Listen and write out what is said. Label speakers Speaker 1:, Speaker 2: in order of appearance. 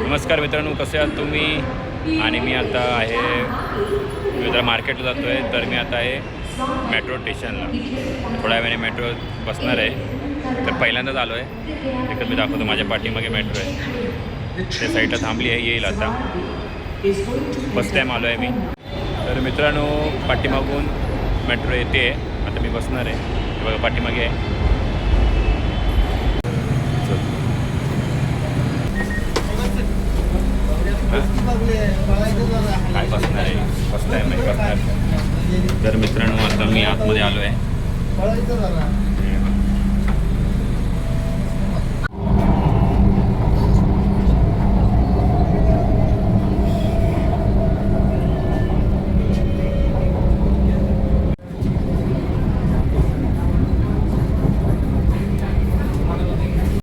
Speaker 1: नमस्कार मित्रांनो, कसे आहात तुम्ही? आणि मी आता आहे मी जरा मार्केटला जातो आहे. तर मी आता आहे मेट्रो स्टेशनला. थोड्या वेळाने मेट्रो बसणार आहे. तर पहिल्यांदाच आलो आहे. तिकडे मी दाखवतो, माझ्या पाठीमागे मेट्रो आहे. त्या साईडला थांबली आहे, येईल आता. फर्स्ट टाईम आलो आहे मी. तर मित्रांनो, पाठीमागून मेट्रो येते. आता मी बसणार आहे. बघा पाठीमागे आहे. काय बसणार आहे, फर्स्ट टाईम नाही बसणार. तर मित्रांनो, आता मी आतमध्ये आलो आहे.